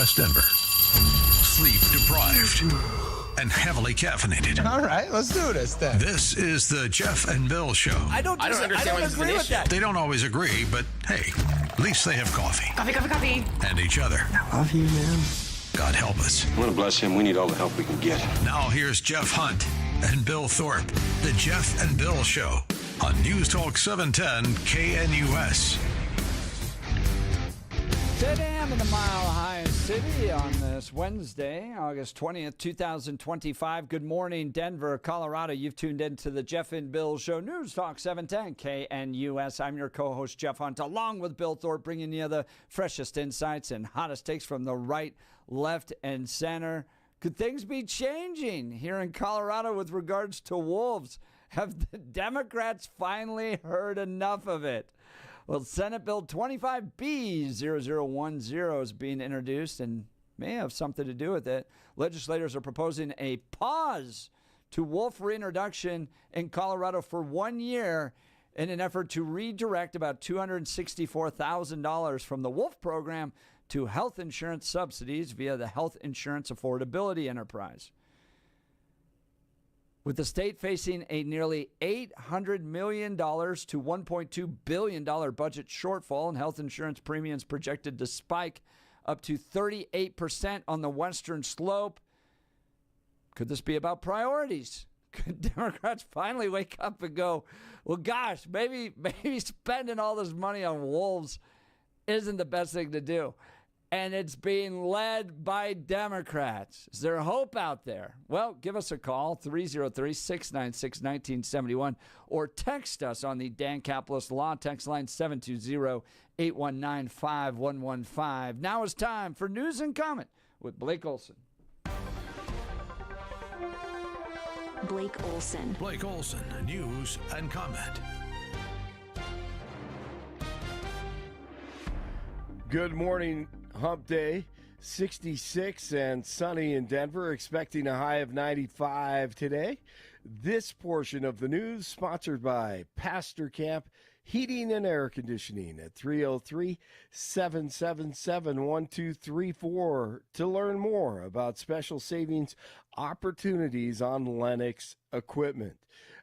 West Denver. Sleep deprived and heavily caffeinated. All right, let's do this then. This is the Jeff and Bill Show. I don't agree with that. They don't always agree, but hey, at least they have coffee. Coffee. And each other. I love you, man. God help us. I want to bless him. We need all the help we can get. Now here's Jeff Hunt and Bill Thorpe. The Jeff and Bill Show on News Talk 710 KNUS. 10 a.m. in the Mile High City on this Wednesday, August 20th, 2025. Good morning, Denver, Colorado. You've tuned into the Jeff and Bill Show, News Talk 710 KNUS. I'm your co-host, Jeff Hunt, along with Bill Thorpe, bringing you the freshest insights and hottest takes from the right, left, and center. Could things be changing here in Colorado with regards to wolves? Have the Democrats finally heard enough of it? Well, Senate Bill 25B0010 is being introduced and may have something to do with it. Legislators are proposing a pause to wolf reintroduction in Colorado for 1 year in an effort to redirect about $264,000 from the wolf program to health insurance subsidies via the Health Insurance Affordability Enterprise. With the state facing a nearly $800 million to $1.2 billion budget shortfall and health insurance premiums projected to spike up to 38% on the western slope, could this be about priorities? Could Democrats finally wake up and go, well, gosh, maybe spending all this money on wolves isn't the best thing to do? And it's being led by Democrats. Is there hope out there? Well, give us a call, 303-696-1971, or text us on the Dan Capitalist Law text line, 720-819-5115. Now it's time for News and Comment with Blake Olson. Blake Olson. Blake Olson, News and Comment. Good morning, hump day. 66 and sunny in Denver, expecting a high of 95 today. This portion of the news sponsored by Pastor Camp Heating and Air Conditioning at 303-777-1234 to learn more about special savings opportunities on Lennox equipment.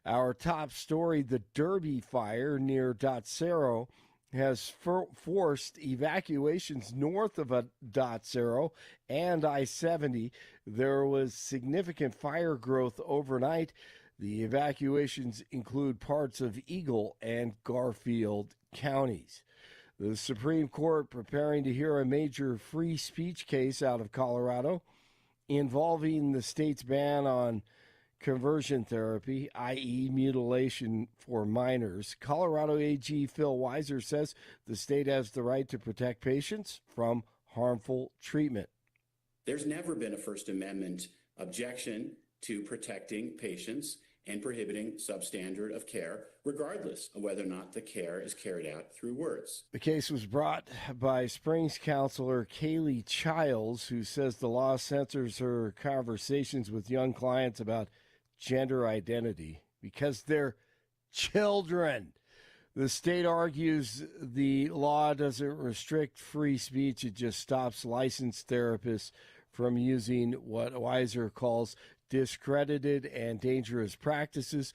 Our top story, the Derby fire near Dotsero, has forced evacuations north of Dotsero and I-70. There was significant fire growth overnight. The evacuations include parts of Eagle and Garfield counties. The Supreme Court preparing to hear a major free speech case out of Colorado involving the state's ban on conversion therapy, i.e. mutilation for minors. Colorado AG Phil Weiser says the state has the right to protect patients from harmful treatment. There's never been a First Amendment objection to protecting patients and prohibiting substandard of care, regardless of whether or not the care is carried out through words. The case was brought by Springs counselor Kaylee Childs, who says the law censors her conversations with young clients about gender identity because they're children. The state argues the law doesn't restrict free speech. It just stops licensed therapists from using what Weiser calls discredited and dangerous practices.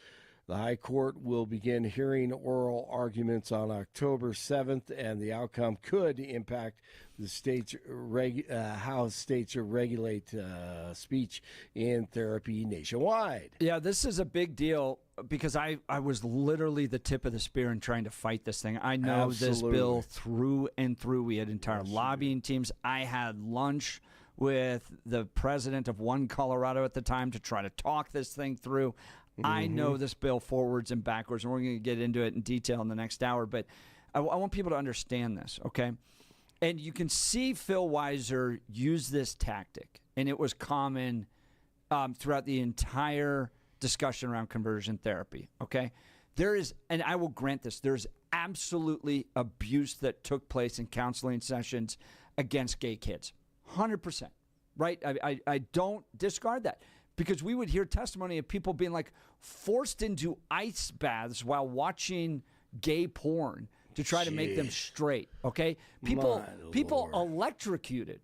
The High Court will begin hearing oral arguments on October 7th, and the outcome could impact the state's how states regulate speech in therapy nationwide. Yeah, this is a big deal because I was literally the tip of the spear in trying to fight this thing. I know this bill through and through. We had entire lobbying teams. I had lunch with the president of One Colorado at the time to try to talk this thing through. I know this bill forwards and backwards, and we're going to get into it in detail in the next hour, but I want people to understand this, okay? And you can see Phil Weiser use this tactic, and it was common throughout the entire discussion around conversion therapy, okay? There is, and I will grant this, there's absolutely abuse that took place in counseling sessions against gay kids, 100%, right? I don't discard that. Because we would hear testimony of people being like forced into ice baths while watching gay porn to try to make them straight. Okay, people electrocuted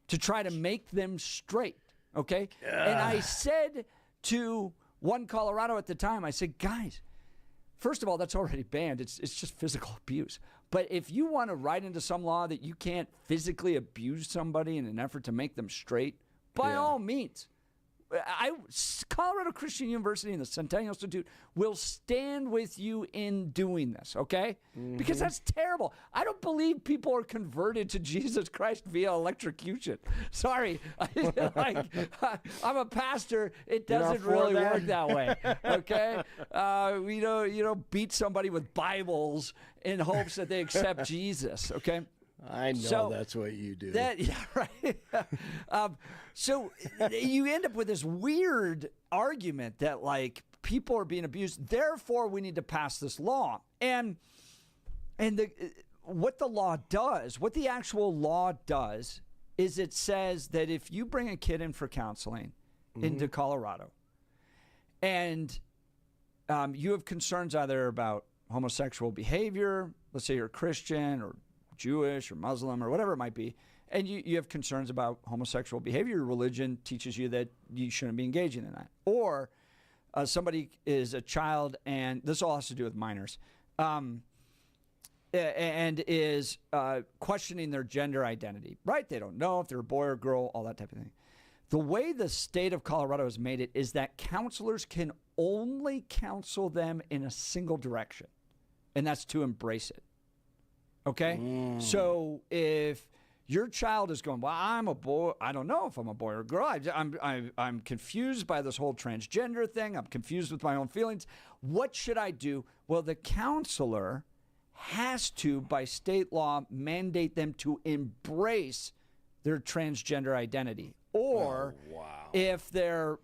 to try to make them straight, okay? And I said to One Colorado at the time, I said, guys, first of all, that's already banned. It's just physical abuse. But if you want to write into some law that you can't physically abuse somebody in an effort to make them straight, by all means. Colorado Christian University and the Centennial Institute will stand with you in doing this, okay? Because that's terrible. I don't believe people are converted to Jesus Christ via electrocution. Sorry. I'm a pastor. It doesn't really work that way, okay? You don't beat somebody with Bibles in hopes that they accept Jesus, okay? I know that's what you do. Right. So you end up with this weird argument that, like, people are being abused, therefore we need to pass this law. And what the law does, what the actual law does, is it says that if you bring a kid in for counseling into Colorado and you have concerns either about homosexual behavior, let's say you're a Christian or Jewish or Muslim or whatever it might be, and you have concerns about homosexual behavior, your religion teaches you that you shouldn't be engaging in that. Or somebody is a child, and this all has to do with minors, and is questioning their gender identity, right? They don't know if they're a boy or girl, all that type of thing. The way the state of Colorado has made it is that counselors can only counsel them in a single direction, and that's to embrace it. Okay? So if your child is going, well, I'm a boy, I don't know if I'm a boy or a girl. I'm confused by this whole transgender thing. I'm confused with my own feelings. What should I do? Well, the counselor has to, by state law, mandate them to embrace their transgender identity. Or if they're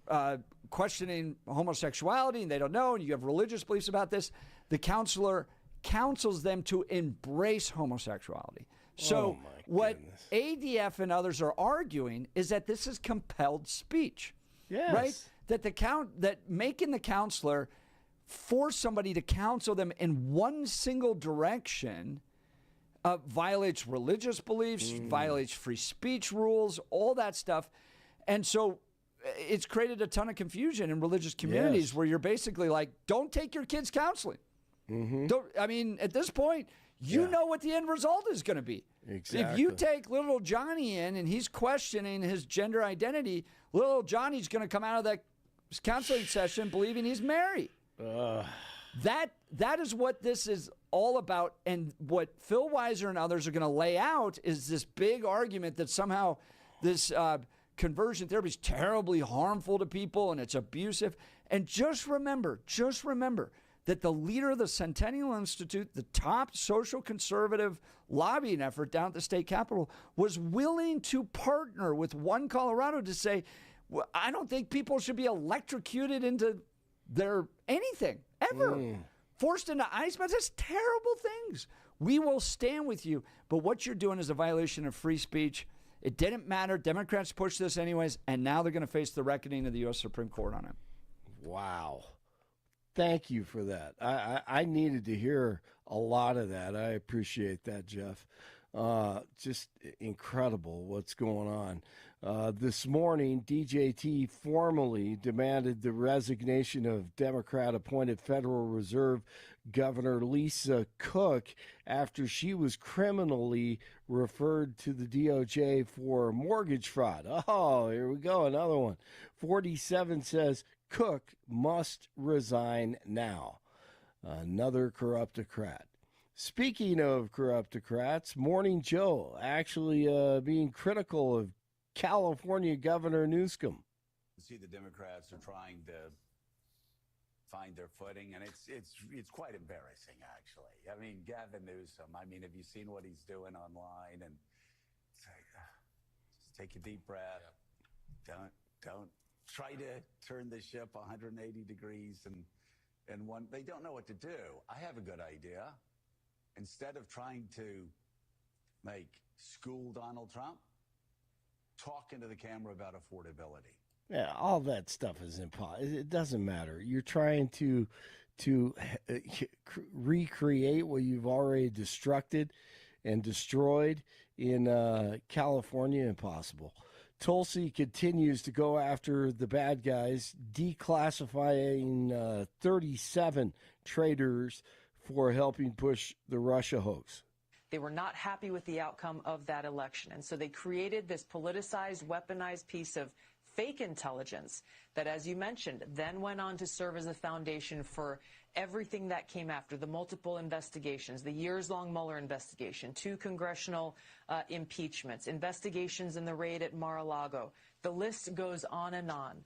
questioning homosexuality and they don't know, and you have religious beliefs about this, the counselor counsels them to embrace homosexuality. So what ADF and others are arguing is that this is compelled speech. Yes. Right? That making the counselor force somebody to counsel them in one single direction violates religious beliefs, violates free speech rules, all that stuff. And so it's created a ton of confusion in religious communities where you're basically like, don't take your kids counseling. At this point, you know what the end result is going to be. Exactly. If you take little Johnny in and he's questioning his gender identity, little Johnny's going to come out of that counseling session believing he's Mary. That is what this is all about. And what Phil Weiser and others are going to lay out is this big argument that somehow this conversion therapy is terribly harmful to people and it's abusive. And just remember that the leader of the Centennial Institute, the top social conservative lobbying effort down at the state capitol, was willing to partner with One Colorado to say, well, I don't think people should be electrocuted into their anything, ever. Forced into ice baths. That's terrible things. We will stand with you. But what you're doing is a violation of free speech. It didn't matter. Democrats pushed this anyways, and now they're going to face the reckoning of the U.S. Supreme Court on it. Wow. Thank you for that. I needed to hear a lot of that. I appreciate that, Jeff. Just incredible what's going on. This morning, DJT formally demanded the resignation of Democrat-appointed Federal Reserve Governor Lisa Cook after she was criminally referred to the DOJ for mortgage fraud. Oh, here we go, another one. 47 says, Cook must resign now. Another corruptocrat. Speaking of corruptocrats, Morning Joe actually being critical of California Governor Newsom. See, the Democrats are trying to find their footing, and it's quite embarrassing, actually. I mean, Gavin Newsom, have you seen what he's doing online? And it's like, just take a deep breath. Don't try to turn the ship 180 degrees and one. They don't know what to do. I have a good idea. Instead of trying to school Donald Trump, talk into the camera about affordability. Yeah, all that stuff is impossible. It doesn't matter. You're trying to recreate what you've already destructed and destroyed. in California impossible. Tulsi continues to go after the bad guys, declassifying 37 traitors for helping push the Russia hoax. They were not happy with the outcome of that election, and so they created this politicized, weaponized piece of fake intelligence that, as you mentioned, then went on to serve as the foundation for everything that came after, the multiple investigations, the years-long Mueller investigation, 2 congressional impeachments, investigations in the raid at Mar-a-Lago. The list goes on and on.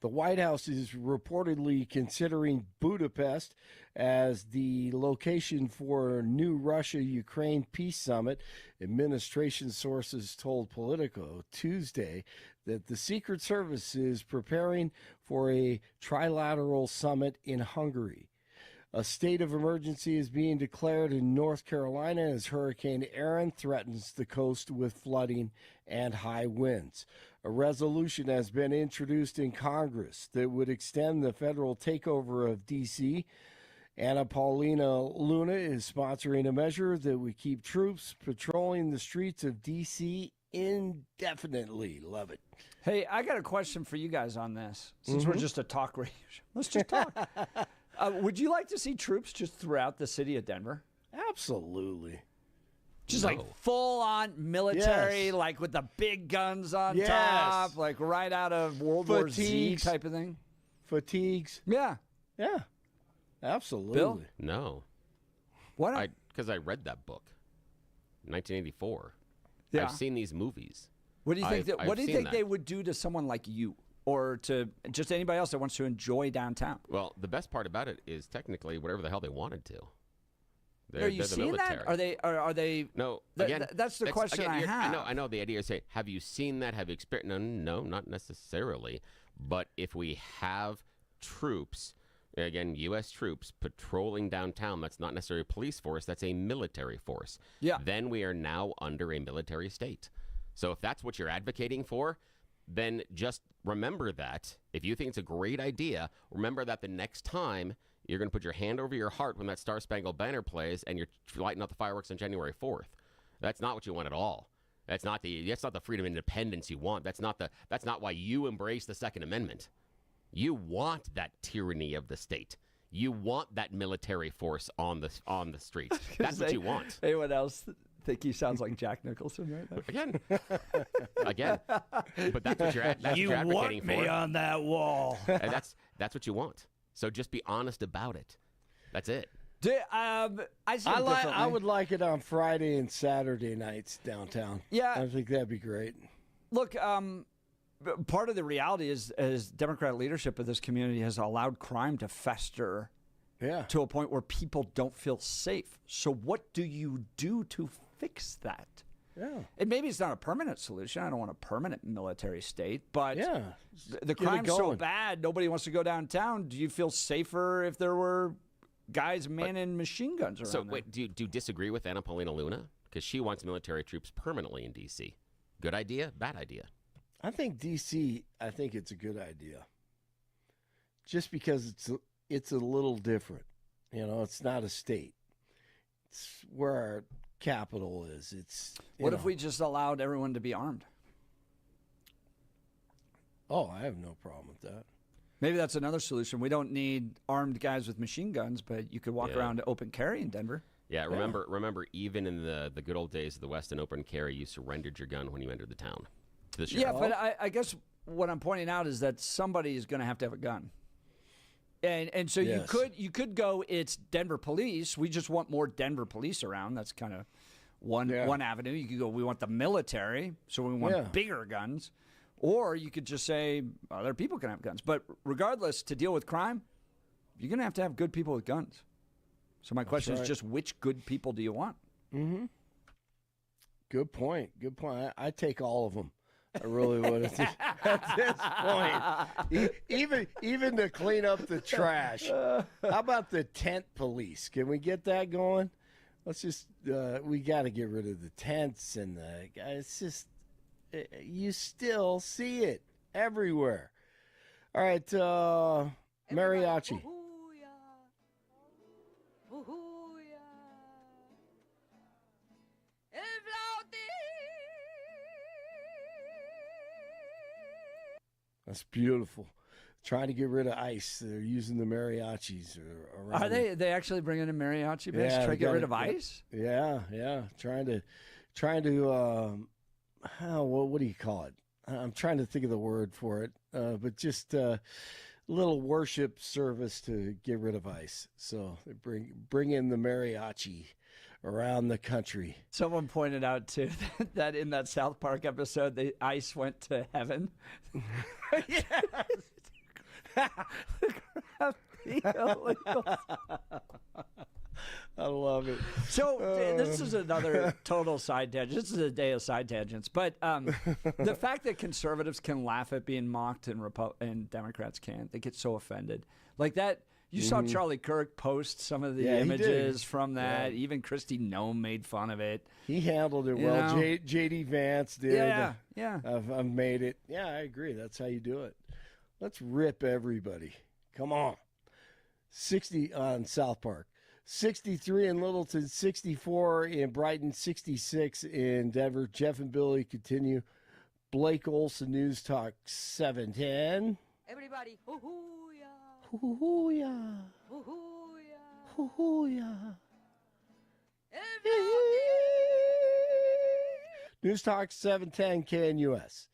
The White House is reportedly considering Budapest as the location for a new Russia-Ukraine peace summit. Administration sources told Politico Tuesday that the Secret Service is preparing for a trilateral summit in Hungary. A state of emergency is being declared in North Carolina as Hurricane Aaron threatens the coast with flooding and high winds. A resolution has been introduced in Congress that would extend the federal takeover of D.C. Anna Paulina Luna is sponsoring a measure that would keep troops patrolling the streets of D.C. indefinitely. Love it. Hey, I got a question for you guys on this, since we're just a talk radio show. Let's just talk. Would you like to see troops just throughout the city of Denver? Absolutely. Just like full-on military, Yes. like with the big guns on Yes. top, like right out of World War Z Fatigues. type of thing? Fatigues. Yeah. Yeah. Absolutely. Bill? No. Why not? Because I read that book, 1984. Yeah. I've seen these movies. What do you think? I've What do you seen think that. they would do to someone like you, or to just anybody else that wants to enjoy downtown? Well, the best part about it is technically whatever the hell they wanted to. Are you they're the seeing military. that? Are they? No, Th- again, th- that's the question I you're- have. I know the idea is say, have you seen that? Have you experienced? No, not necessarily. But if we have troops, again, U.S. troops patrolling downtown, that's not necessarily a police force. That's a military force. Yeah. Then we are now under a military state. So if that's what you're advocating for, then just remember that. If you think it's a great idea, remember that the next time you're going to put your hand over your heart when that Star Spangled Banner plays and you're lighting up the fireworks on January 4th. That's not what you want at all. That's not the freedom and independence you want. That's not why you embrace the Second Amendment. You want that tyranny of the state. You want that military force on the streets. That's what you want. Anyone else think he sounds like Jack Nicholson right now? Again. But that's what you're advocating for. on that wall. And that's what you want. So just be honest about it. That's it. I would like it on Friday and Saturday nights downtown. Yeah. I think that'd be great. Look, part of the reality is Democrat leadership of this community has allowed crime to fester to a point where people don't feel safe. So what do you do to fix that? Yeah. And maybe it's not a permanent solution. I don't want a permanent military state, but the Get it crime's so going. bad, nobody wants to go downtown. Do you feel safer if there were guys manning machine guns around So there? wait, do you disagree with Anna Paulina Luna? Because she wants military troops permanently in D.C. Good idea? Bad idea? I think D.C., I think it's a good idea. Just because it's a little different. You know, it's not a state. It's where our capital is. What if we just allowed everyone to be armed? Oh, I have no problem with that. Maybe that's another solution. We don't need armed guys with machine guns, but you could walk around to open carry in Denver. Yeah, remember, even in the good old days of the West and open carry, you surrendered your gun when you entered the town. To the sheriff. Yeah, but I guess what I'm pointing out is that somebody is going to have a gun. And so Yes. you could go, it's Denver police. We just want more Denver police around. That's kind of one avenue. You could go, we want the military, so we want bigger guns. Or you could just say other people can have guns. But regardless, to deal with crime, you're going to have good people with guns. So my question is just, which good people do you want? Mm-hmm. Good point. Good point. I take all of them. I really would at this point. Even to clean up the trash. How about the tent police? Can we get that going? Let's just we got to get rid of the tents and it's just you still see it everywhere. All right, mariachi. El flautista That's beautiful. Trying to get rid of ICE. They're using the mariachis around. Are they actually bringing in mariachi bands to try to get rid of ICE? Yeah. Trying to what do you call it? I'm trying to think of the word for it, but just a little worship service to get rid of ICE. So they bring in the mariachi around the country. Someone pointed out too that in that South Park episode, the ICE went to heaven. I love it. So this is another total side tangent. This is a day of side tangents. But the fact that conservatives can laugh at being mocked and Democrats can't, they get so offended. Like that, you saw Charlie Kirk post some of the images from that. Yeah. Even Kristi Noem made fun of it. He handled it well. J.D. Vance did. Yeah. I've made it. Yeah, I agree. That's how you do it. Let's rip everybody. Come on. 60 on South Park. 63 in Littleton, 64 in Brighton, 66 in Denver. Jeff and Billy continue. Blake Olson, News Talk 710. Everybody, hoo-hoo-ya. Hoo-hoo-ya. Hoo-hoo-ya. Hoo-hoo-ya. News Talk 710 KNUS.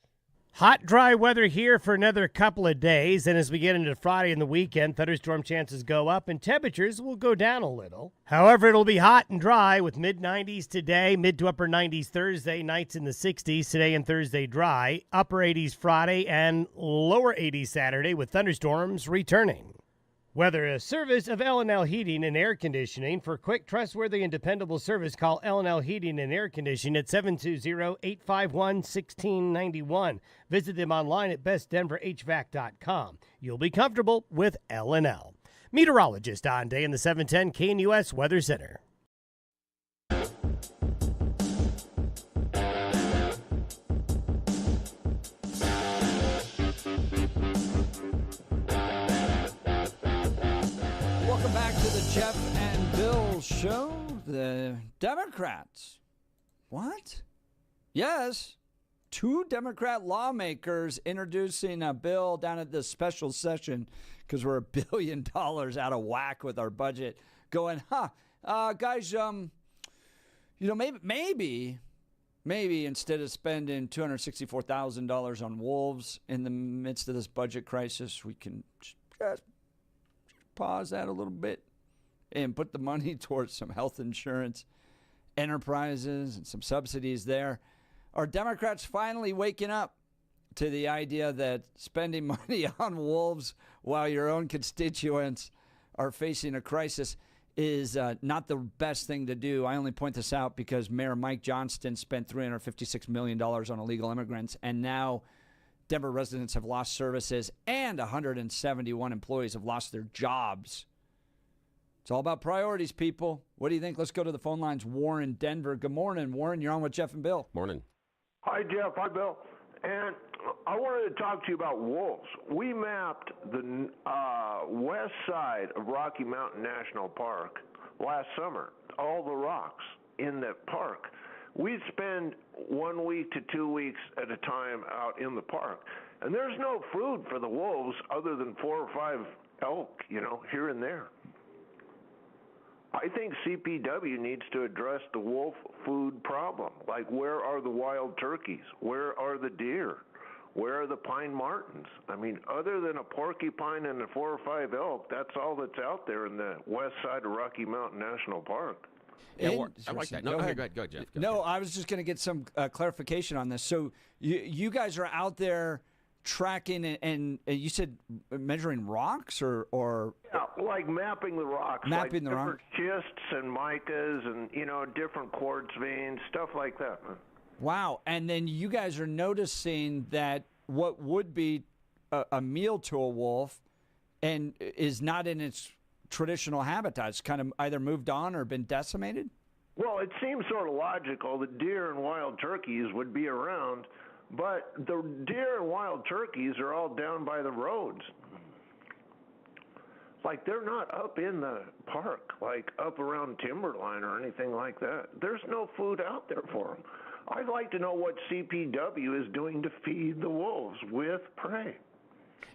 Hot, dry weather here for another couple of days, and as we get into Friday and the weekend, thunderstorm chances go up and temperatures will go down a little. However, it'll be hot and dry with mid-90s today, mid to upper 90s Thursday, nights in the 60s today and Thursday dry, upper 80s Friday, and lower 80s Saturday with thunderstorms returning. Weather, a service of L&L Heating and Air Conditioning. For quick, trustworthy, and dependable service, call L&L Heating and Air Conditioning at 720-851-1691. Visit them online at bestdenverhvac.com. You'll be comfortable with L&L. Meteorologist Don Day in the 710 KNUS Weather Center. Welcome back to the Jeff and Bill Show. The Democrats. What? Yes. 2 Democrat lawmakers introducing a bill down at the special session because we're $1 billion out of whack with our budget. Going, guys, maybe instead of spending $264,000 on wolves in the midst of this budget crisis, we can just pause that a little bit and put the money towards some health insurance enterprises and some subsidies there. Are Democrats finally waking up to the idea that spending money on wolves while your own constituents are facing a crisis is not the best thing to do? I only point this out because Mayor Mike Johnston spent $356 million on illegal immigrants, and now Denver residents have lost services and 171 employees have lost their jobs. It's all about priorities, people. What do you think? Let's go to the phone lines. Warren, Denver. Good morning, Warren. You're on with Jeff and Bill. Morning. Hi, Jeff. Hi, Bill. And I wanted to talk to you about wolves. We mapped the west side of Rocky Mountain National Park last summer, all the rocks in that park. We'd spend 1 week to 2 weeks at a time out in the park. And there's no food for the wolves other than 4 or 5 elk, here and there. I think CPW needs to address the wolf food problem. Like, where are the wild turkeys? Where are the deer? Where are the pine martens? I mean, other than a porcupine and a 4 or 5 elk, that's all that's out there in the west side of Rocky Mountain National Park. Yeah, I like that. No, go ahead, Jeff. No, I was just going to get some clarification on this. So you guys are out there tracking and you said measuring rocks or yeah, like mapping the rocks, mapping like the rocks, schists and micas and different quartz veins, stuff like that. Wow! And then you guys are noticing that what would be a meal to a wolf and is not in its traditional habitats, kind of either moved on or been decimated? Well, it seems sort of logical that deer and wild turkeys would be around, but the deer and wild turkeys are all down by the roads. Like, they're not up in the park, like up around Timberline or anything like that. There's no food out there for them. I'd like to know what CPW is doing to feed the wolves with prey.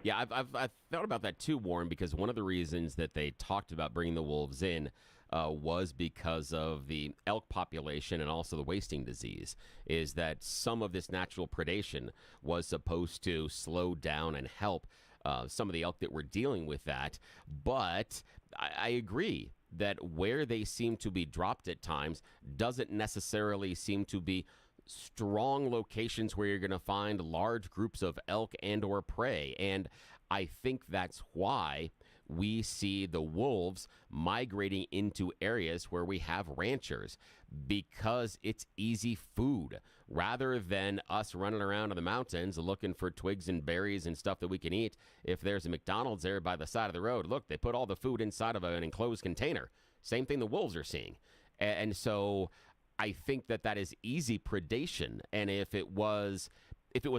Yeah, I've thought about that too, Warren, because one of the reasons that they talked about bringing the wolves in was because of the elk population and also the wasting disease, is that some of this natural predation was supposed to slow down and help some of the elk that were dealing with that. But I agree that where they seem to be dropped at times doesn't necessarily seem to be strong locations where you're going to find large groups of elk and or prey. And I think that's why we see the wolves migrating into areas where we have ranchers, because it's easy food rather than us running around in the mountains looking for twigs and berries and stuff that we can eat. If there's a McDonald's there by the side of the road, look, they put all the food inside of an enclosed container. Same thing the wolves are seeing. And so I think that is easy predation. And if it was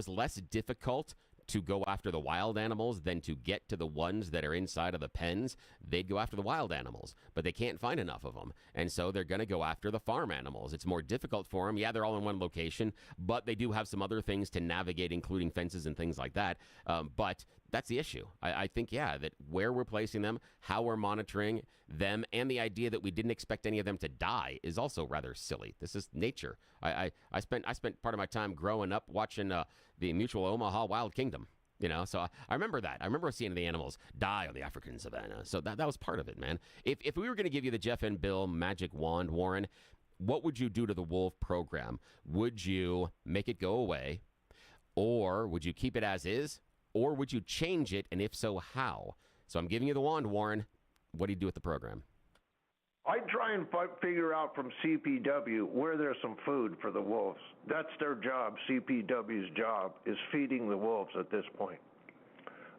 less difficult to go after the wild animals than to get to the ones that are inside of the pens, they'd go after the wild animals, but they can't find enough of them. And so they're going to go after the farm animals. It's more difficult for them. Yeah, they're all in one location, but they do have some other things to navigate, including fences and things like that. But that's the issue. I think, that where we're placing them, how we're monitoring them, and the idea that we didn't expect any of them to die is also rather silly. This is nature. I spent part of my time growing up watching the Mutual Omaha Wild Kingdom. So I remember that. I remember seeing the animals die on the African savannah. So that was part of it, man. If we were going to give you the Jeff and Bill magic wand, Warren, what would you do to the wolf program? Would you make it go away, or would you keep it as is? Or would you change it, and if so, how? So I'm giving you the wand, Warren. What do you do with the program? I'd try and figure out from CPW where there's some food for the wolves. That's their job. CPW's job is feeding the wolves at this point.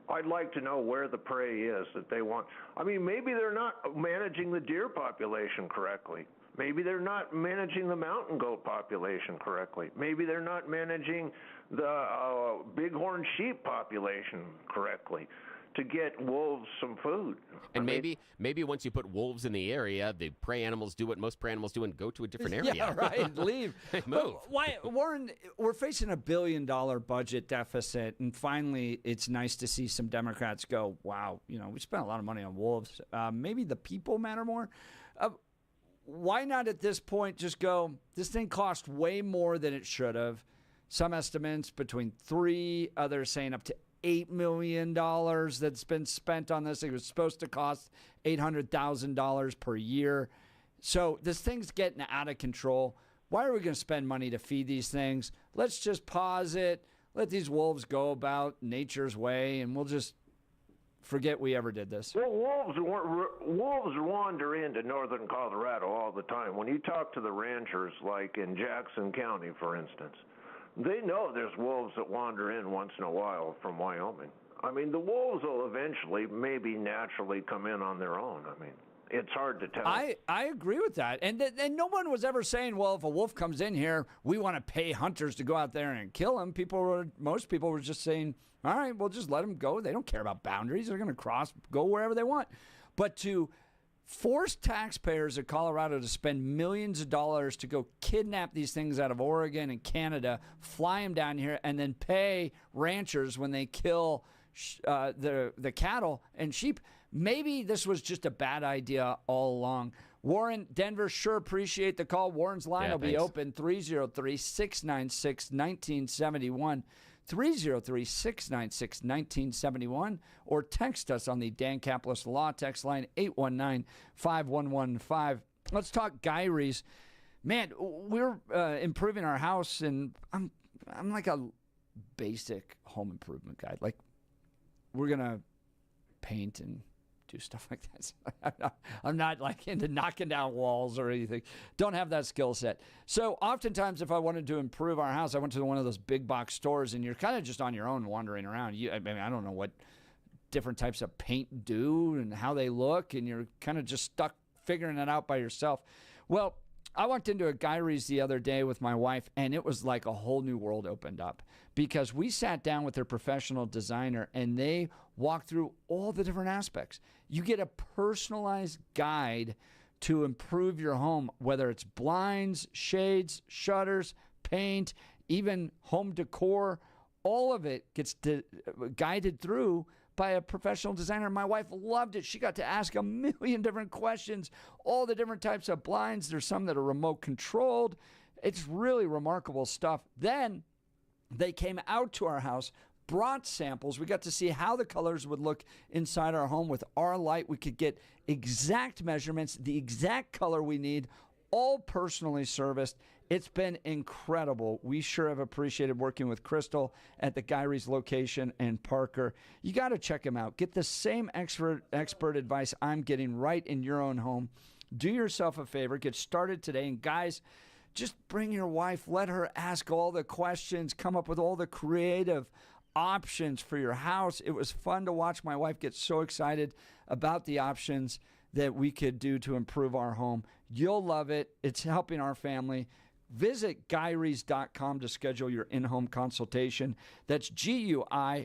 I'd like to know where the prey is that they want. I mean, maybe they're not managing the deer population correctly. Maybe they're not managing the mountain goat population correctly. Maybe they're not managing the bighorn sheep population correctly to get wolves some food. And maybe once you put wolves in the area, the prey animals do what most prey animals do and go to a different area. Yeah, right. Leave. Move. Why, Warren, we're facing $1 billion budget deficit, and finally it's nice to see some Democrats go, wow, we spent a lot of money on wolves. Maybe the people matter more. Why not at this point just go, this thing cost way more than it should have. Some estimates between 3, others saying up to $8 million that's been spent on this. It was supposed to cost $800,000 per year. So this thing's getting out of control. Why are we going to spend money to feed these things? Let's just pause it. Let these wolves go about nature's way, and we'll just forget we ever did this. Well, wolves wander into northern Colorado all the time. When you talk to the ranchers, like in Jackson County, for instance, they know there's wolves that wander in once in a while from Wyoming. I mean, the wolves will eventually, maybe naturally come in on their own. I mean, it's hard to tell. I agree with that. And no one was ever saying, well, if a wolf comes in here, we want to pay hunters to go out there and kill him. Most people were just saying, all right, we'll just let them go. They don't care about boundaries. They're going to go wherever they want. But to force taxpayers of Colorado to spend millions of dollars to go kidnap these things out of Oregon and Canada, fly them down here, and then pay ranchers when they kill the cattle and sheep, maybe this was just a bad idea all along. Warren, Denver, sure appreciate the call. Warren's line will be open, 303-696-1971. 303-696-1971, or text us on the Dan Caplis Law text line, 819-5115. Let's talk Gyrie's. Man, we're improving our house, and I'm like a basic home improvement guy. Like, we're going to paint and do stuff like that. I'm not like into knocking down walls or anything. Don't have that skill set. So oftentimes if I wanted to improve our house, I went to one of those big box stores, and you're kind of just on your own wandering around. I don't know what different types of paint do and how they look, and you're kind of just stuck figuring it out by yourself. Well, I walked into a Gyrie's the other day with my wife, and it was like a whole new world opened up, because we sat down with their professional designer, and they walked through all the different aspects. You get a personalized guide to improve your home, whether it's blinds, shades, shutters, paint, even home decor, all of it gets guided through by a professional designer. My wife loved it. She got to ask a million different questions, all the different types of blinds. There's some that are remote controlled. It's really remarkable stuff. Then they came out to our house, brought samples. We got to see how the colors would look inside our home with our light. We could get exact measurements, the exact color we need, all personally serviced. It's been incredible. We sure have appreciated working with Crystal at the Gyrie's location and Parker. You got to check him out. Get the same expert advice I'm getting right in your own home. Do yourself a favor. Get started today. And guys, just bring your wife. Let her ask all the questions. Come up with all the creative options for your house. It was fun to watch my wife get so excited about the options that we could do to improve our home. You'll love it. It's helping our family. Visit Gyrie's.com to schedule your in-home consultation. That's GUIRYS.com,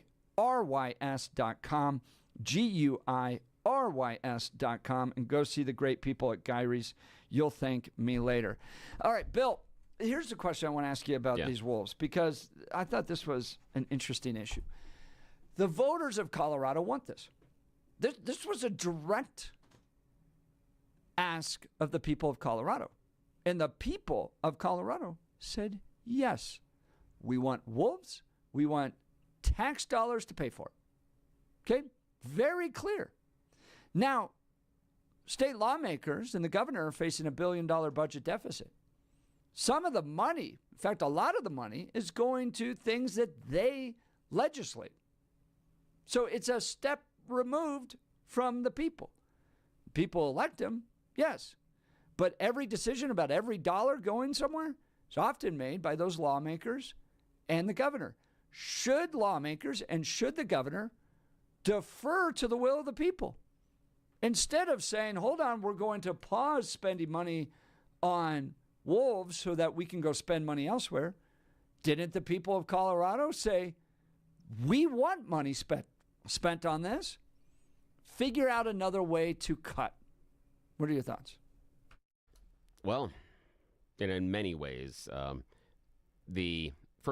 GUIRYS.com, and go see the great people at Gyrie's. You'll thank me later. All right, Bill, here's the question I want to ask you about these wolves, because I thought this was an interesting issue. The voters of Colorado want this. This was a direct ask of the people of Colorado. And the people of Colorado said, yes, we want wolves. We want tax dollars to pay for it. Okay? Very clear. Now, state lawmakers and the governor are facing $1 billion budget deficit. Some of the money, in fact, a lot of the money, is going to things that they legislate. So it's a step removed from the people. People elect them, yes. But every decision about every dollar going somewhere is often made by those lawmakers and the governor. Should lawmakers and should the governor defer to the will of the people? Instead of saying, hold on, we're going to pause spending money on wolves so that we can go spend money elsewhere, didn't the people of Colorado say, we want money spent on this? Figure out another way to cut. What are your thoughts? Well, in many ways, for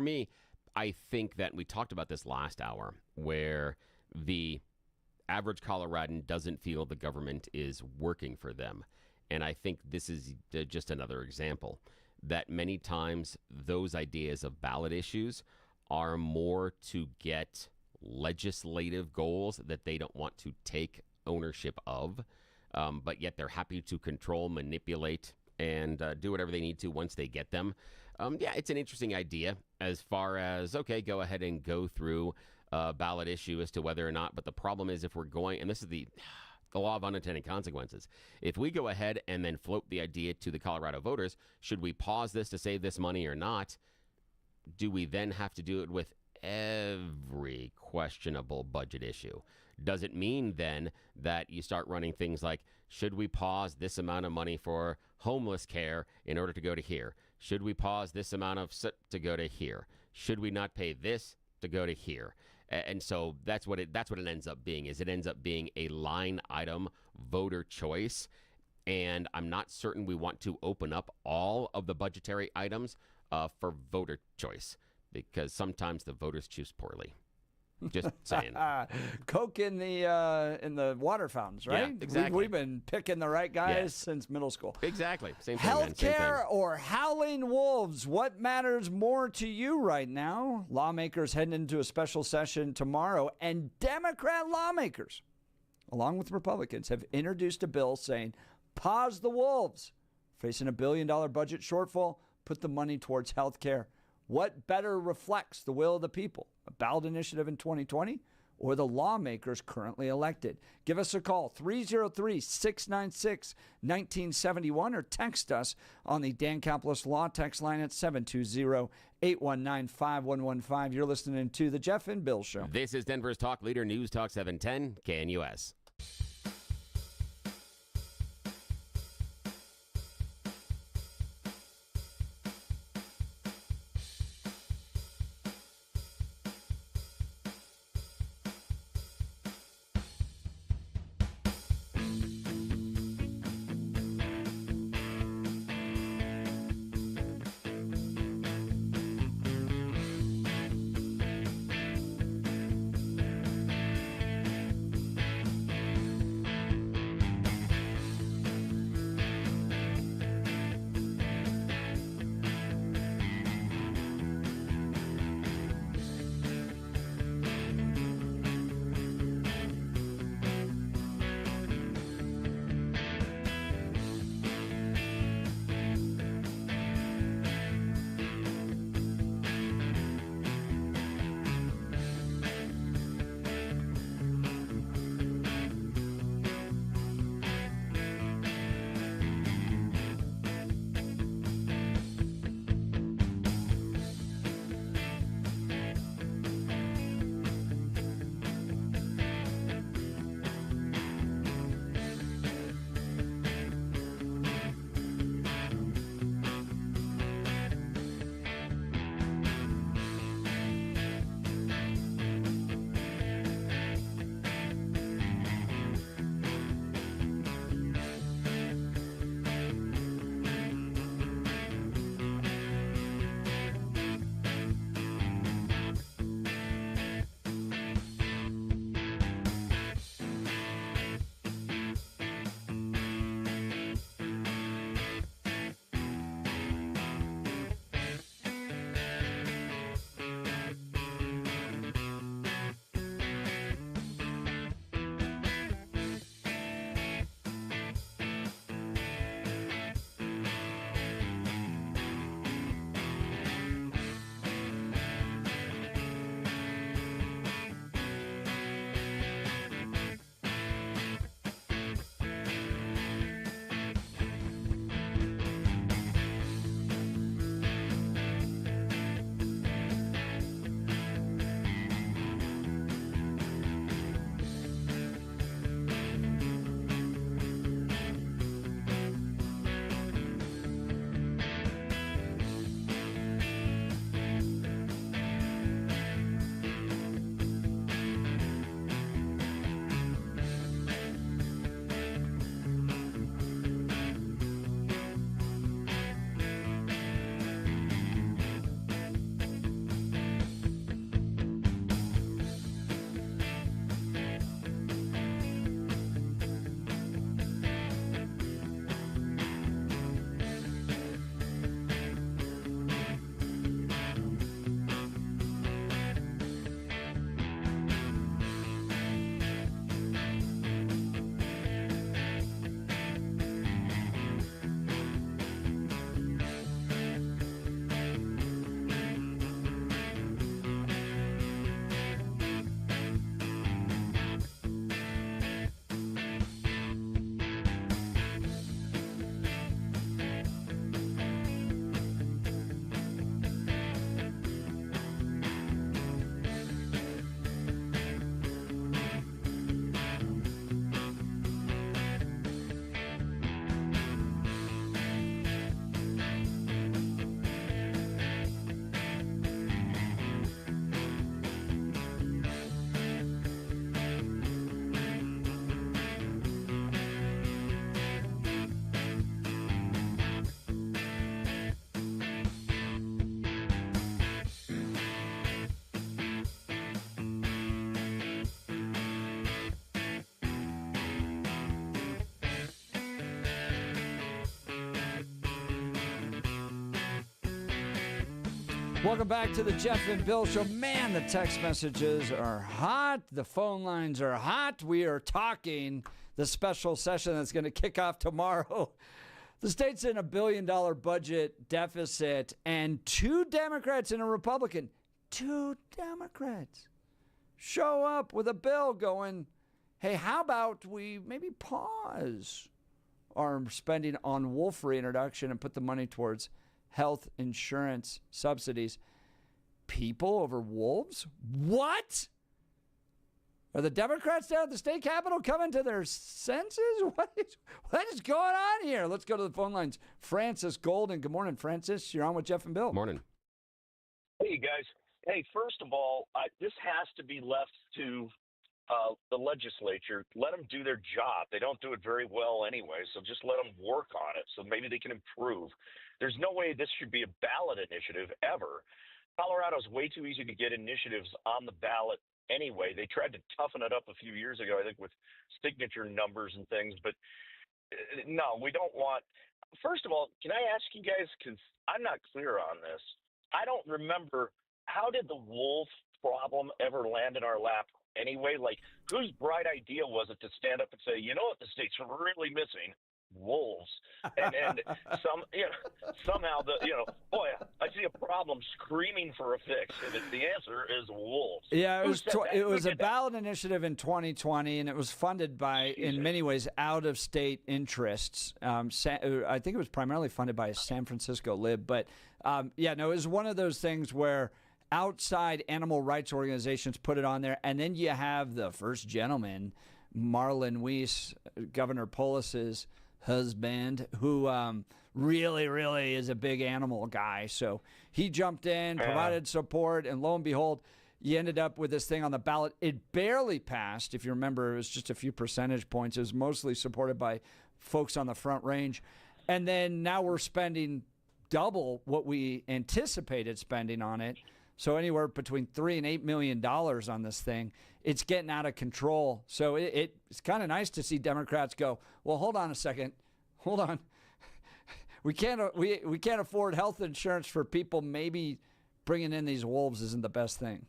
me, I think that we talked about this last hour, where the average Coloradan doesn't feel the government is working for them. And I think this is just another example that many times those ideas of ballot issues are more to get legislative goals that they don't want to take ownership of, but yet they're happy to control, manipulate, and do whatever they need to once they get them. Yeah, it's an interesting idea as far as, okay, go ahead and go through a ballot issue as to whether or not. But the problem is if we're going, and this is the law of unintended consequences. If we go ahead and then float the idea to the Colorado voters, should we pause this to save this money or not? Do we then have to do it with every questionable budget issue? Does it mean then that you start running things like, should we pause this amount of money for homeless care in order to go to here? Should we pause this amount of to go to here? Should we not pay this to go to here? And so that's what it ends up being. Is it ends up being a line item voter choice, and I'm not certain we want to open up all of the budgetary items for voter choice, because sometimes the voters choose poorly. Just saying. Coke in the water fountains, right? Yeah, exactly. We've been picking the right guys since middle school. Exactly. Same thing, man. Same Healthcare thing. or howling wolves? What matters more to you right now? Lawmakers heading into a special session tomorrow, and Democrat lawmakers, along with Republicans, have introduced a bill saying, pause the wolves. Facing $1 billion budget shortfall, put the money towards healthcare. What better reflects the will of the people? A ballot initiative in 2020 or the lawmakers currently elected? Give us a call, 303-696-1971, or text us on the Dan Caplis Law text line at 720-819-5115. You're listening to The Jeff and Bill Show. This is Denver's Talk Leader, News Talk 710 KNUS. Welcome back to the Jeff and Bill Show. Man, the text messages are hot. The phone lines are hot. We are talking the special session that's going to kick off tomorrow. The state's in $1 billion budget deficit, and 2 Democrats and a Republican, 2 Democrats, show up with a bill going, hey, how about we maybe pause our spending on wolf reintroduction and put the money towards health insurance subsidies. People over wolves? What? Are the Democrats down at the state capitol coming to their senses? What is going on here? Let's go to the phone lines. Francis Golden. Good morning, Francis. You're on with Jeff and Bill. Morning. Hey, guys. Hey, first of all, this has to be left to the legislature. Let them do their job. They don't do it very well anyway, so just let them work on it so maybe they can improve. There's no way this should be a ballot initiative ever. Colorado's way too easy to get initiatives on the ballot anyway. They tried to toughen it up a few years ago, I think, with signature numbers and things. But no, we don't want. First of all, can I ask you guys, because I'm not clear on this. I don't remember, how did the wolf problem ever land in our lap anyway? Like, whose bright idea was it to stand up and say, you know what the state's really missing? Wolves. And somehow boy, I see a problem screaming for a fix, and the answer is wolves. Yeah, it was a ballot initiative in 2020, and it was funded by, in many ways, out-of-state interests. I think it was primarily funded by a San Francisco lib, but it was one of those things where outside animal rights organizations put it on there, and then you have the first gentleman, Marlon Weiss, Governor Polis's husband, who really, really is a big animal guy. So he jumped in, provided support, and lo and behold, you ended up with this thing on the ballot. It barely passed. If you remember, it was just a few percentage points. It was mostly supported by folks on the Front Range. And then now we're spending double what we anticipated spending on it. So anywhere between $3 and $8 million on this thing. It's getting out of control. So it's kind of nice to see Democrats go, well, hold on a second. Hold on. We can't afford health insurance for people. Maybe bringing in these wolves isn't the best thing.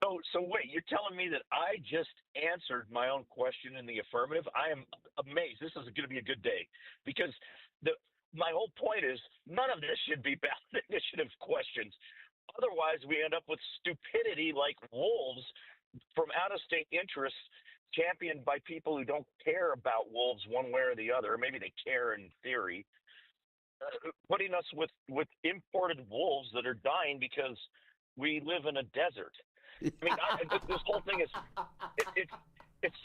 So wait, you're telling me that I just answered my own question in the affirmative? I am amazed. This is going to be a good day, because my whole point is none of this should be ballot initiative questions. Otherwise, we end up with stupidity like wolves from out-of-state interests championed by people who don't care about wolves one way or the other. Maybe they care in theory, putting us with imported wolves that are dying because we live in a desert. I mean, this whole thing is it's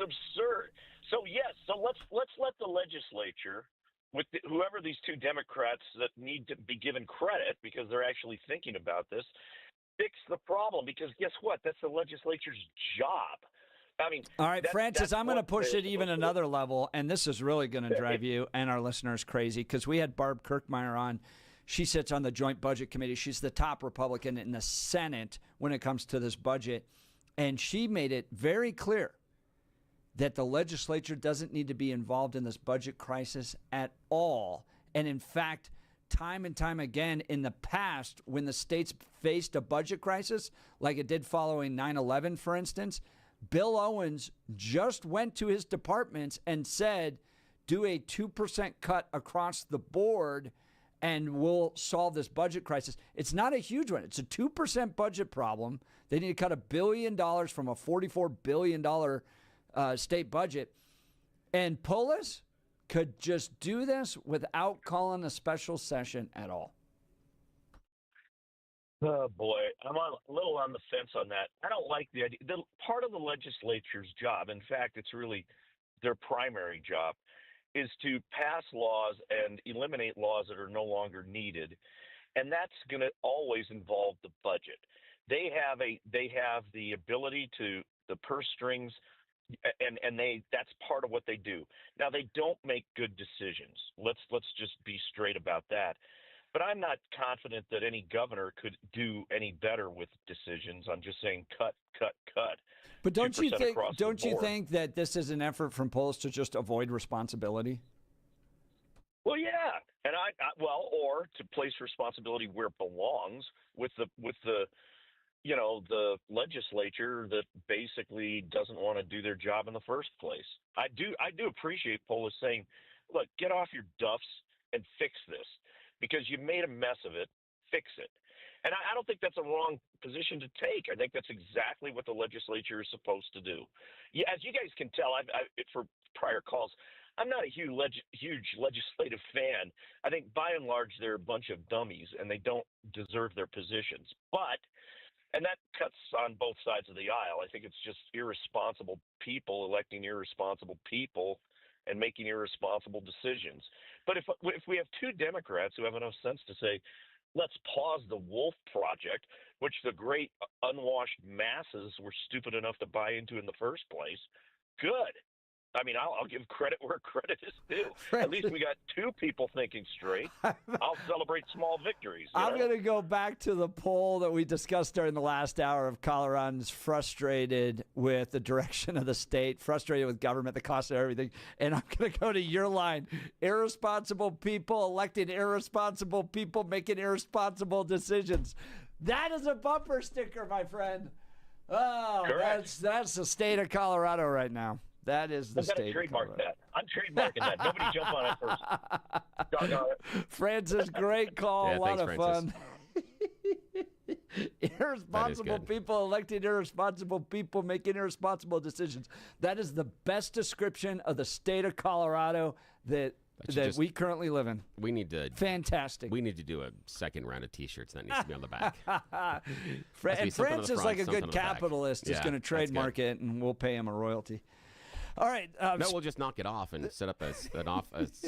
absurd. So yes, let's let the legislature, with whoever these 2 Democrats that need to be given credit because they're actually thinking about this, fix the problem. Because guess what? That's the legislature's job. I mean, all right, Francis, I'm going to push it even another level, and this is really going to drive you and our listeners crazy, because we had Barb Kirkmeyer on. She sits on the Joint Budget Committee. She's the top Republican in the Senate when it comes to this budget, and she made it very clear that the legislature doesn't need to be involved in this budget crisis at all. And in fact, time and time again in the past, when the states faced a budget crisis, like it did following 9/11, for instance, Bill Owens just went to his departments and said, do a 2% cut across the board and we'll solve this budget crisis. It's not a huge one. It's a 2% budget problem. They need to cut $1 billion from a $44 billion state budget. And Polis could just do this without calling a special session at all. Oh, boy. I'm a little on the fence on that. I don't like the idea. Part of the legislature's job, in fact, it's really their primary job, is to pass laws and eliminate laws that are no longer needed. And that's going to always involve the budget. They have the ability to the purse strings, and that's part of what they do. Now, they don't make good decisions. Let's just be straight about that. But I'm not confident that any governor could do any better with decisions on just saying cut. But don't you think that this is an effort from Polis to just avoid responsibility? Well, yeah. And or to place responsibility where it belongs with the the legislature that basically doesn't want to do their job in the first place. I do appreciate Polis saying, look, get off your duffs and fix this, because you made a mess of it. Fix it. And I don't think that's a wrong position to take. I think that's exactly what the legislature is supposed to do. Yeah, as you guys can tell, for prior calls, I'm not a huge legislative fan. I think by and large they're a bunch of dummies and they don't deserve their positions. And that cuts on both sides of the aisle. I think it's just irresponsible people electing irresponsible people and making irresponsible decisions. But if we have two Democrats who have enough sense to say, let's pause the Wolf Project, which the great unwashed masses were stupid enough to buy into in the first place, good. I mean, I'll give credit where credit is due. At least we got two people thinking straight. I'll celebrate small victories. I'm going to go back to the poll that we discussed during the last hour of Coloradans frustrated with the direction of the state, frustrated with government, the cost of everything. And I'm going to go to your line. Irresponsible people electing irresponsible people making irresponsible decisions. That is a bumper sticker, my friend. Oh, that's the state of Colorado right now. That is the state. Trademark that. I'm trademarking that. Nobody jump on it first. Doggone it. Francis, great call. Yeah, a lot thanks, of fun. Irresponsible people electing irresponsible people making irresponsible decisions. That is the best description of the state of Colorado that we currently live in. We need to. Fantastic. We need to do a second round of T-shirts that needs to be on the back. And Francis, like a good capitalist, is going to trademark it, and we'll pay him a royalty. All right. No, we'll just knock it off and set up a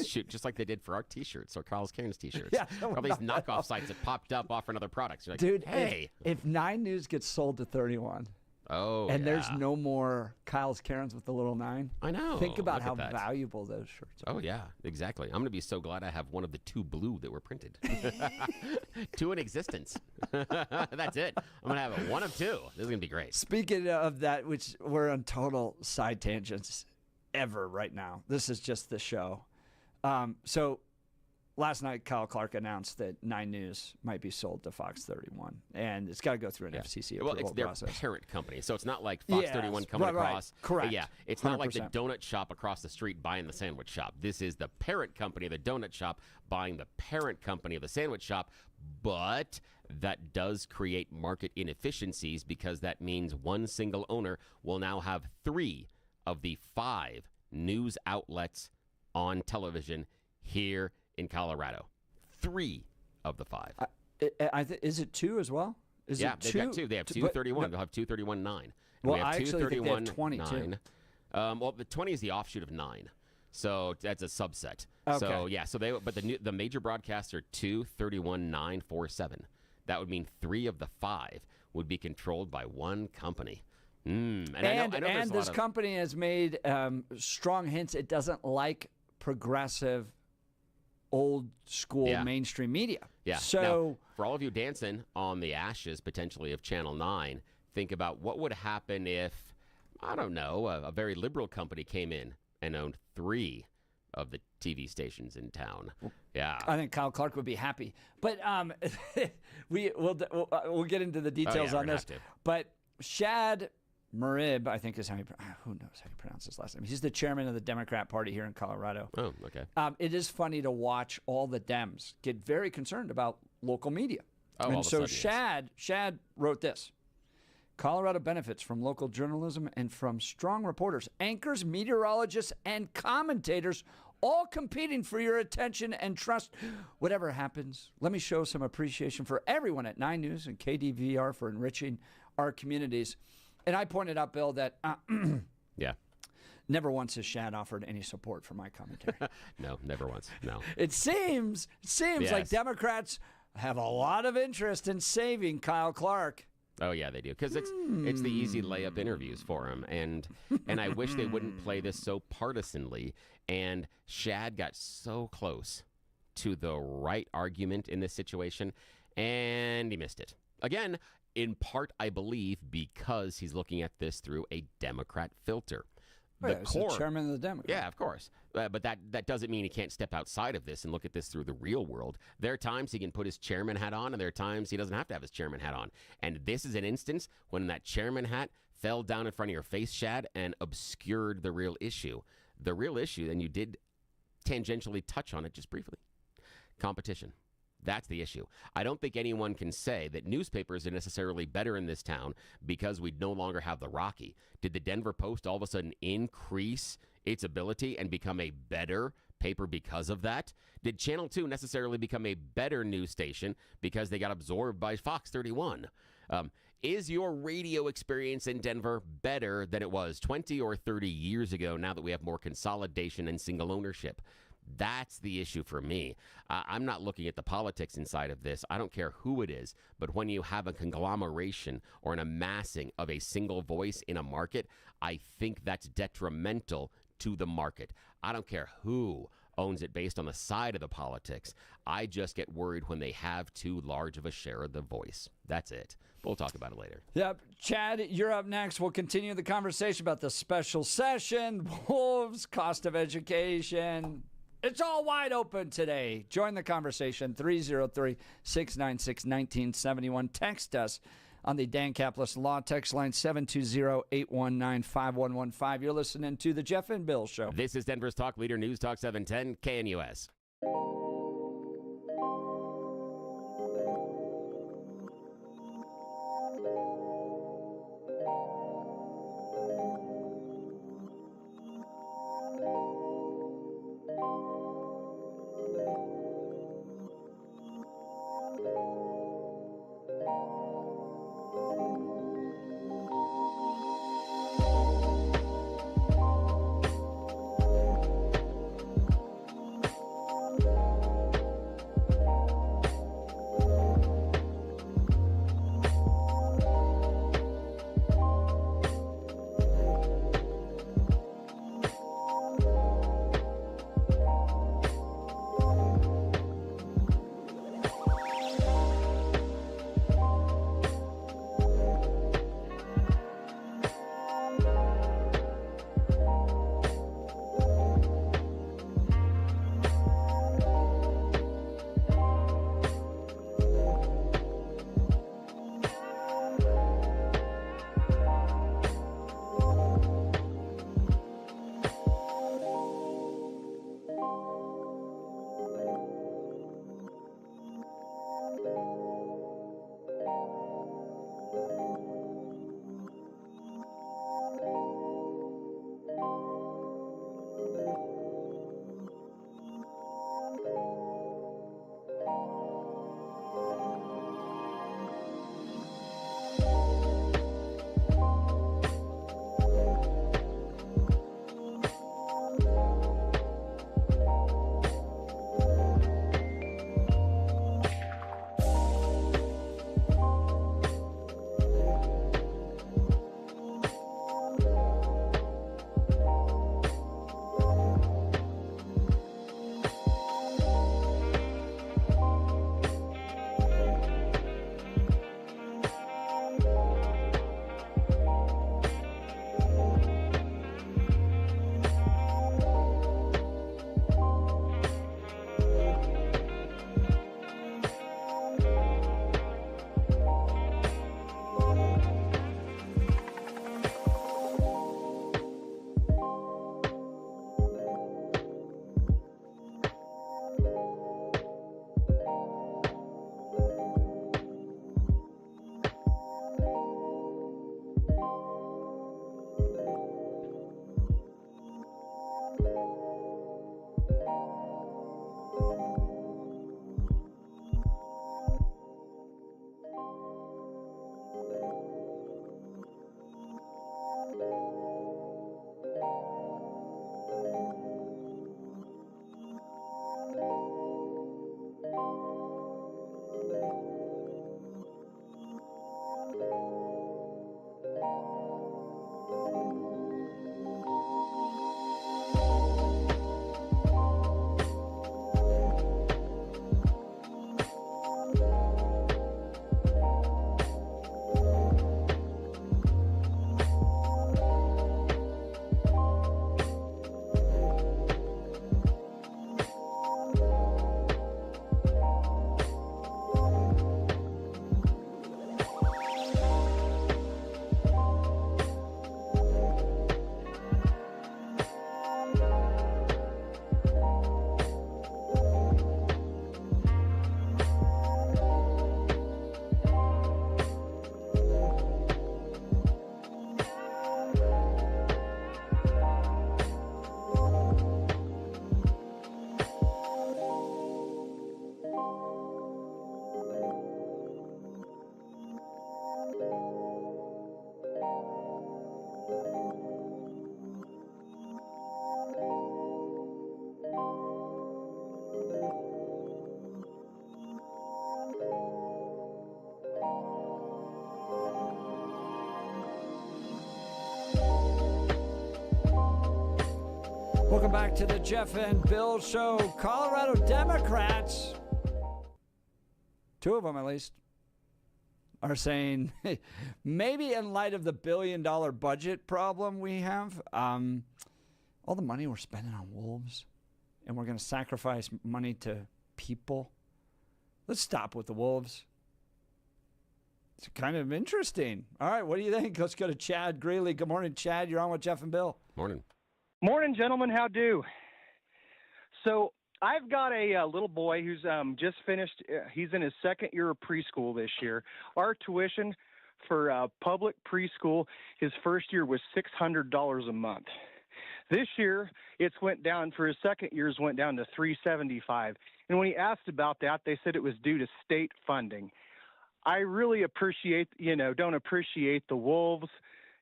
shoot, just like they did for our T-shirts or Carl's Cairns T-shirts. Yeah, all these knockoff sites that popped up offering other products. You're like, dude, hey, if 9 News gets sold to 31, and there's no more Kyle's Cairns with the little 9, I know. Think about how valuable those shirts are. Oh yeah, exactly. I'm gonna be so glad I have one of the 2 blue that were printed. 2 in existence. That's it. I'm gonna have one of 2. This is gonna be great. Speaking of that, which we're on total side tangents ever right now. This is just the show. So last night, Kyle Clark announced that 9 News might be sold to Fox 31, and it's got to go through an FCC approval Well, it's their process. parent company, so it's not like Fox 31 coming across. Correct. Yeah, it's not like the 100%. donut shop across the street buying the sandwich shop. This is the parent company of the donut shop buying the parent company of the sandwich shop, but that does create market inefficiencies because that means one single owner will now have 3 of the 5 news outlets on television here in Colorado. 3 of the 5. Is it 2 as well? They've got 2. They have 231. They'll have 231.9. Well, I actually think they have 22. Well, the 20 is the offshoot of 9, so that's a subset. Okay. So yeah, but the major broadcasts are 231.947. That would mean 3 of the 5 would be controlled by one company. And this company has made strong hints it doesn't like progressive, old school mainstream media. Yeah. So now, for all of you dancing on the ashes potentially of Channel 9, think about what would happen if, I don't know, a very liberal company came in and owned 3 of the TV stations in town. Yeah. I think Kyle Clark would be happy. But we'll get into the details on this. But Shad Marib, I think is how who knows how you pronounce his last name. He's the chairman of the Democrat Party here in Colorado. Oh, okay. It is funny to watch all the Dems get very concerned about local media. Oh, and so Shad wrote this. Colorado benefits from local journalism and from strong reporters, anchors, meteorologists, and commentators all competing for your attention and trust. Whatever happens, let me show some appreciation for everyone at 9 News and KDVR for enriching our communities. And I pointed out, Bill, that never once has Shad offered any support for my commentary. No, never once. No. It seems like Democrats have a lot of interest in saving Kyle Clark. Oh yeah, they do, because it's the easy layup interviews for him, and I wish they wouldn't play this so partisanly. And Shad got so close to the right argument in this situation, and he missed it again. In part, I believe, because he's looking at this through a Democrat filter. The core. Chairman of the Democrats. Yeah, of course. But that doesn't mean he can't step outside of this and look at this through the real world. There are times he can put his chairman hat on, and there are times he doesn't have to have his chairman hat on. And this is an instance when that chairman hat fell down in front of your face, Shad, and obscured the real issue. The real issue, and you did tangentially touch on it just briefly. Competition. That's the issue. I don't think anyone can say that newspapers are necessarily better in this town because we no longer have the Rocky. Did the Denver Post all of a sudden increase its ability and become a better paper because of that? Did Channel 2 necessarily become a better news station because they got absorbed by Fox 31? Is your radio experience in Denver better than it was 20 or 30 years ago now that we have more consolidation and single ownership? That's the issue for me. I'm not looking at the politics inside of this. I don't care who it is. But when you have a conglomeration or an amassing of a single voice in a market, I think that's detrimental to the market. I don't care who owns it based on the side of the politics. I just get worried when they have too large of a share of the voice. That's it. We'll talk about it later. Yep. Chad, you're up next. We'll continue the conversation about the special session, wolves, cost of education. It's all wide open today. Join the conversation, 303-696-1971. Text us on the Dan Caplis Law text line, 720-819-5115. You're listening to The Jeff and Bill Show. This is Denver's Talk Leader, News Talk 710, KNUS. Welcome back to the Jeff and Bill Show. Colorado Democrats, two of them at least, are saying maybe in light of the $1 billion budget problem we have, all the money we're spending on wolves, and we're going to sacrifice money to people. Let's stop with the wolves. It's kind of interesting. All right, what do you think? Let's go to Chad Greeley. Good morning, Chad. You're on with Jeff and Bill. Morning. Morning, gentlemen. How do? So I've got a little boy who's just finished. He's in his second year of preschool this year. Our tuition for public preschool, his first year was $600 a month. This year, it's went down for his second years went down to $375. And when he asked about that, they said it was due to state funding. I really don't appreciate the wolves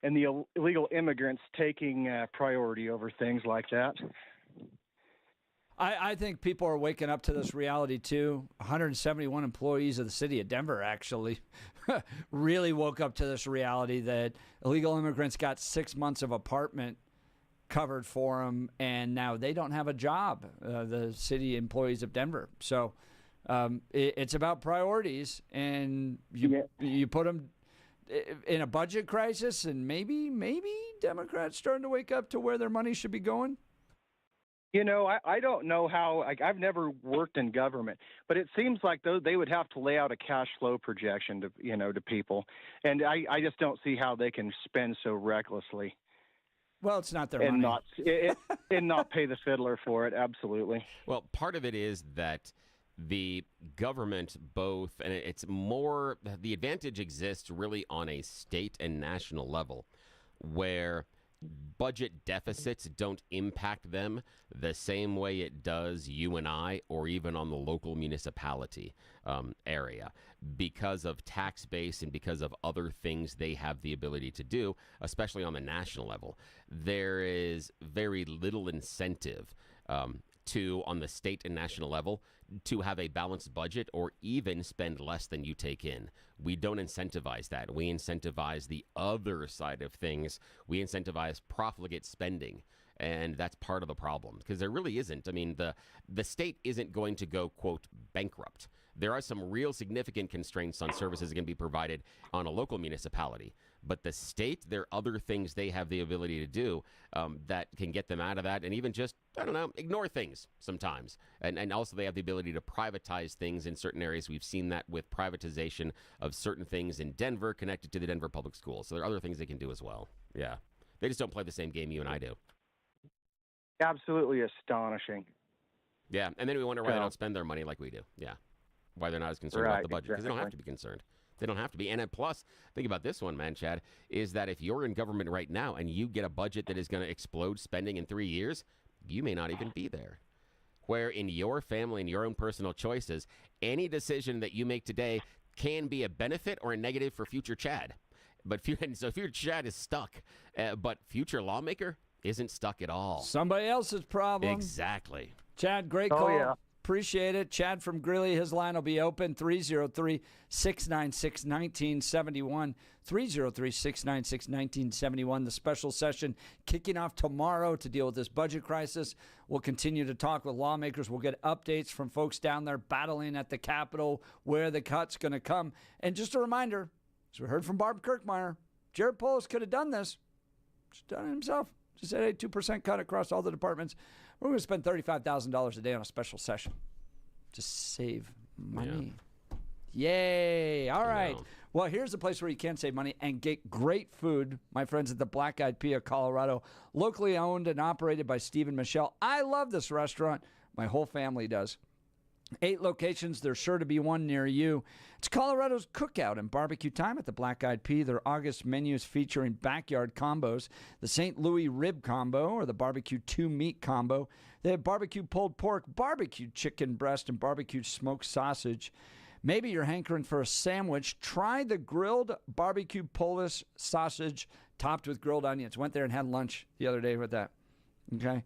and the illegal immigrants taking priority over things like that. I think people are waking up to this reality, too. 171 employees of the city of Denver actually really woke up to this reality that illegal immigrants got 6 months of apartment covered for them, and now they don't have a job, the city employees of Denver. So it's about priorities, and you put them in a budget crisis, and maybe Democrats starting to wake up to where their money should be going. You know, I don't know how. I've never worked in government, but it seems like they would have to lay out a cash flow projection to people, and I just don't see how they can spend so recklessly. Well, it's not their money. And not pay the fiddler for it. Absolutely. Well, part of it is that the government and it's more, the advantage exists really on a state and national level, where budget deficits don't impact them the same way it does you and I, or even on the local municipality area, because of tax base and because of other things they have the ability to do, especially on the national level. There is very little incentive on the state and national level to have a balanced budget or even spend less than you take in. We don't incentivize that. We incentivize the other side of things. We incentivize profligate spending. And that's part of the problem, because there really isn't. I mean, the state isn't going to go, quote, bankrupt. There are some real significant constraints on services that can be provided on a local municipality. But the state, there are other things they have the ability to do that can get them out of that, and even just, ignore things sometimes. And also they have the ability to privatize things in certain areas. We've seen that with privatization of certain things in Denver connected to the Denver public schools. So there are other things they can do as well. Yeah. They just don't play the same game you and I do. Absolutely astonishing. Yeah, and then we wonder why they don't spend their money like we do. Yeah, why they're not as concerned about the budget, because they don't have to be concerned. They don't have to be. And plus, think about this one, man, Chad, is that if you're in government right now and you get a budget that is going to explode spending in 3 years, you may not even be there. Where in your family and your own personal choices, any decision that you make today can be a benefit or a negative for future Chad. So future Chad is stuck, but future lawmaker isn't stuck at all. Somebody else's problem. Exactly. Chad, great call. Yeah. Appreciate it. Chad from Greeley, his line will be open, 303-696-1971. 303-696-1971. The special session kicking off tomorrow to deal with this budget crisis. We'll continue to talk with lawmakers. We'll get updates from folks down there battling at the Capitol, where the cut's going to come. And just a reminder, as we heard from Barb Kirkmeyer, Jared Polis could have done this. Just done it himself. Just said a 2% cut across all the departments. We're going to spend $35,000 a day on a special session to save money. Yeah. Yay. All right. Well, here's a place where you can save money and get great food. My friends at the Black Eyed Pea of Colorado, locally owned and operated by Steve and Michelle. I love this restaurant. My whole family does. 8 locations. There's sure to be one near you. It's Colorado's cookout and barbecue time at the Black Eyed Pea. Their August menus featuring backyard combos, the St. Louis rib combo or the barbecue 2-meat combo. They have barbecue pulled pork, barbecue chicken breast, and barbecue smoked sausage. Maybe you're hankering for a sandwich. Try the grilled barbecue Polish sausage topped with grilled onions. Went there and had lunch the other day with that. Okay.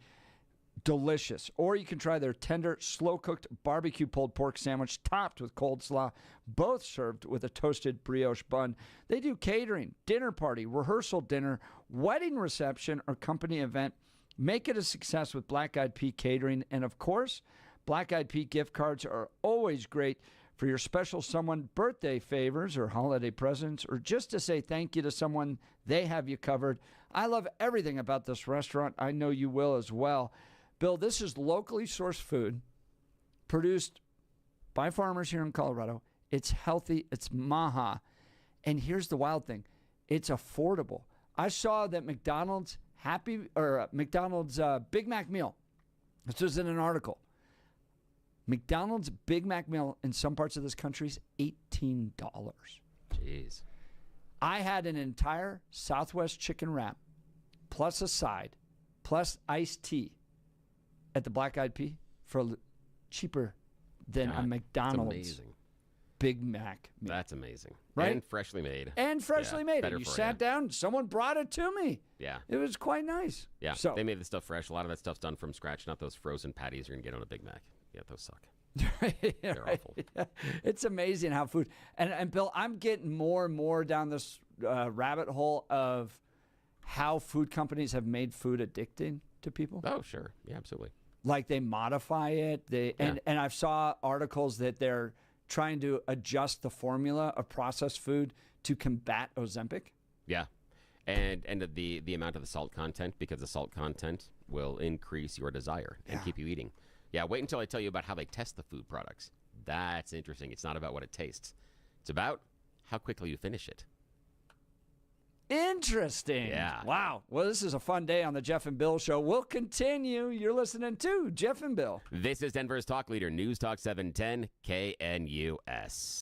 Delicious. Or you can try their tender, slow-cooked barbecue pulled pork sandwich topped with cold slaw, both served with a toasted brioche bun. They do catering, dinner party, rehearsal dinner, wedding reception, or company event. Make it a success with Black Eyed Pea Catering. And, of course, Black Eyed Pea gift cards are always great for your special someone birthday favors or holiday presents, or just to say thank you to someone. They have you covered. I love everything about this restaurant. I know you will as well. Bill, this is locally sourced food produced by farmers here in Colorado. It's healthy. It's maha. And here's the wild thing. It's affordable. I saw that McDonald's Big Mac meal. This was in an article. McDonald's Big Mac meal in some parts of this country is $18. Jeez. I had an entire Southwest chicken wrap, plus a side, plus iced tea at the Black Eyed Pea for cheaper than a McDonald's Big Mac meal. That's amazing. Right? And freshly made. And freshly made. You sat down, someone brought it to me. Yeah. It was quite nice. Yeah. So they made the stuff fresh. A lot of that stuff's done from scratch, not those frozen patties you're going to get on a Big Mac. Yeah, those suck. They're awful. It's amazing how food and Bill, I'm getting more and more down this rabbit hole of how food companies have made food addicting to people. Oh, sure. Yeah, absolutely. Like they modify it. And I've saw articles that they're trying to adjust the formula of processed food to combat Ozempic. Yeah. And the amount of the salt content, because the salt content will increase your desire and keep you eating. Yeah, wait until I tell you about how they test the food products. That's interesting. It's not about what it tastes. It's about how quickly you finish it. Interesting. Yeah. Wow. Well, this is a fun day on the Jeff and Bill Show. We'll continue. You're listening to Jeff and Bill. This is Denver's Talk Leader, News Talk 710 KNUS.